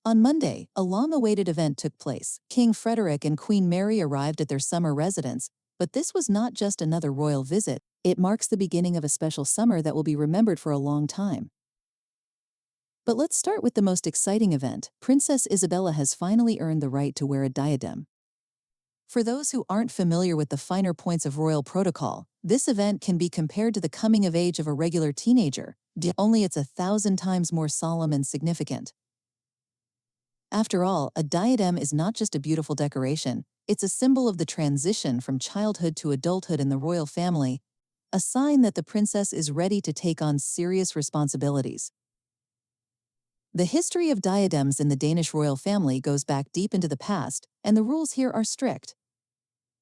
On Monday, a long-awaited event took place. King Frederik and Queen Mary arrived at their summer residence, but this was not just another royal visit. It marks the beginning of a special summer that will be remembered for a long time. But let's start with the most exciting event. Princess Isabella has finally earned the right to wear a diadem. For those who aren't familiar with the finer points of royal protocol, this event can be compared to the coming of age of a regular teenager, only it's 1,000 times more solemn and significant. After all, a diadem is not just a beautiful decoration, it's a symbol of the transition from childhood to adulthood in the royal family, a sign that the princess is ready to take on serious responsibilities. The history of diadems in the Danish royal family goes back deep into the past, and the rules here are strict.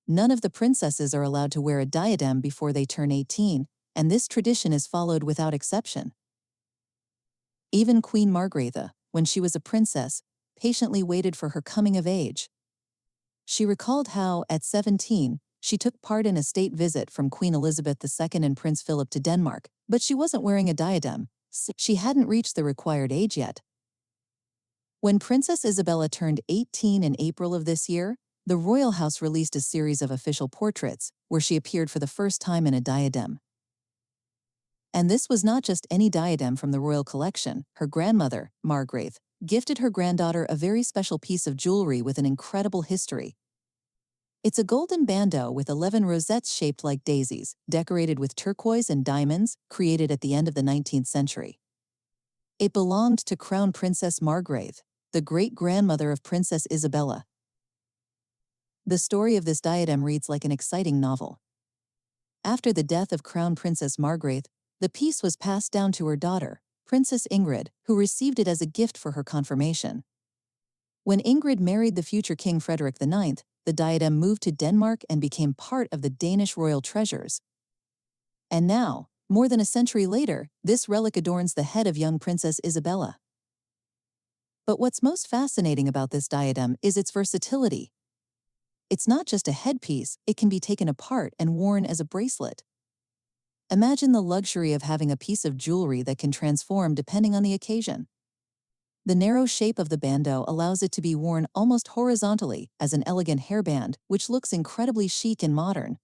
None of the princesses are allowed to wear a diadem before they turn 18, and this tradition is followed without exception. Even Queen Margrethe, when she was a princess, patiently waited for her coming of age. She recalled how, at 17, she took part in a state visit from Queen Elizabeth II and Prince Philip to Denmark, but she wasn't wearing a diadem. She hadn't reached the required age yet. When Princess Isabella turned 18 in April of this year, the royal house released a series of official portraits, where she appeared for the first time in a diadem. And this was not just any diadem from the royal collection. Her grandmother, Margrethe, gifted her granddaughter a very special piece of jewelry with an incredible history. It's a golden bandeau with 11 rosettes shaped like daisies, decorated with turquoise and diamonds, created at the end of the 19th century. It belonged to Crown Princess Margrethe, the great-grandmother of Princess Isabella. The story of this diadem reads like an exciting novel. After the death of Crown Princess Margrethe, the piece was passed down to her daughter, Princess Ingrid, who received it as a gift for her confirmation. When Ingrid married the future King Frederik IX, the diadem moved to Denmark and became part of the Danish royal treasures. And now, more than a century later, this relic adorns the head of young Princess Isabella. But what's most fascinating about this diadem is its versatility. It's not just a headpiece, it can be taken apart and worn as a bracelet. Imagine the luxury of having a piece of jewelry that can transform depending on the occasion. The narrow shape of the bandeau allows it to be worn almost horizontally as an elegant hairband, which looks incredibly chic and modern.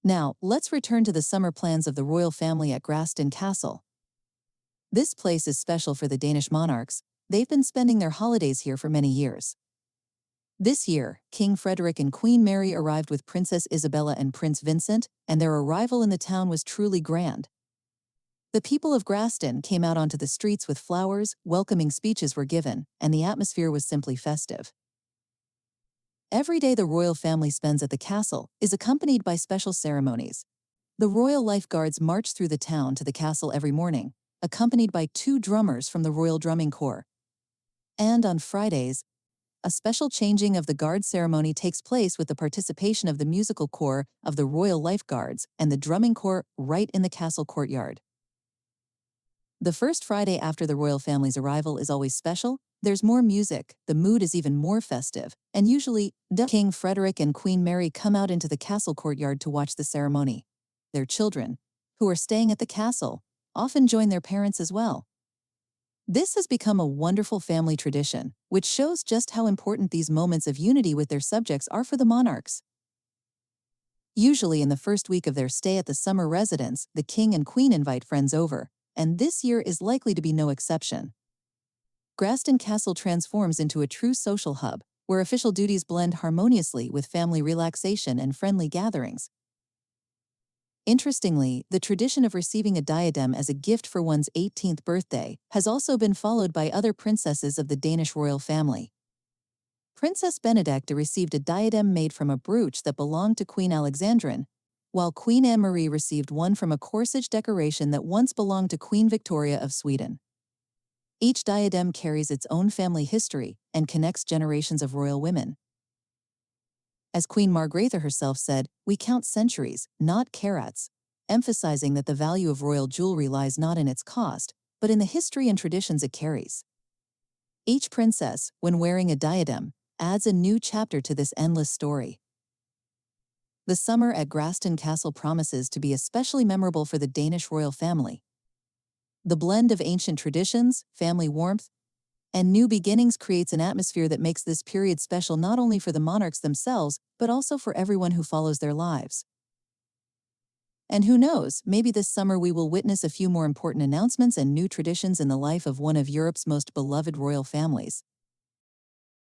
Now, let's return to the summer plans of the royal family at Graasten Castle. This place is special for the Danish monarchs. They've been spending their holidays here for many years. This year, King Frederik and Queen Mary arrived with Princess Isabella and Prince Vincent, and their arrival in the town was truly grand. The people of Graasten came out onto the streets with flowers, welcoming speeches were given, and the atmosphere was simply festive. Every day the royal family spends at the castle is accompanied by special ceremonies. The royal lifeguards march through the town to the castle every morning, accompanied by 2 drummers from the Royal Drumming Corps. And on Fridays, a special changing of the guard ceremony takes place with the participation of the musical corps of the Royal Lifeguards and the Drumming Corps right in the castle courtyard. The first Friday after the royal family's arrival is always special. There's more music, the mood is even more festive, and usually, King Frederik and Queen Mary come out into the castle courtyard to watch the ceremony. Their children, who are staying at the castle, often join their parents as well. This has become a wonderful family tradition, which shows just how important these moments of unity with their subjects are for the monarchs. Usually in the first week of their stay at the summer residence, the king and queen invite friends over, and this year is likely to be no exception. Graasten Castle transforms into a true social hub, where official duties blend harmoniously with family relaxation and friendly gatherings. Interestingly, the tradition of receiving a diadem as a gift for one's 18th birthday has also been followed by other princesses of the Danish royal family. Princess Benedicte received a diadem made from a brooch that belonged to Queen Alexandrine, while Queen Anne-Marie received one from a corsage decoration that once belonged to Queen Victoria of Sweden. Each diadem carries its own family history and connects generations of royal women. As Queen Margrethe herself said, "We count centuries, not carats," emphasizing that the value of royal jewelry lies not in its cost, but in the history and traditions it carries. Each princess, when wearing a diadem, adds a new chapter to this endless story. The summer at Graasten Castle promises to be especially memorable for the Danish royal family. The blend of ancient traditions, family warmth, And new beginnings creates an atmosphere that makes this period special not only for the monarchs themselves, but also for everyone who follows their lives. And who knows, maybe this summer we will witness a few more important announcements and new traditions in the life of one of Europe's most beloved royal families.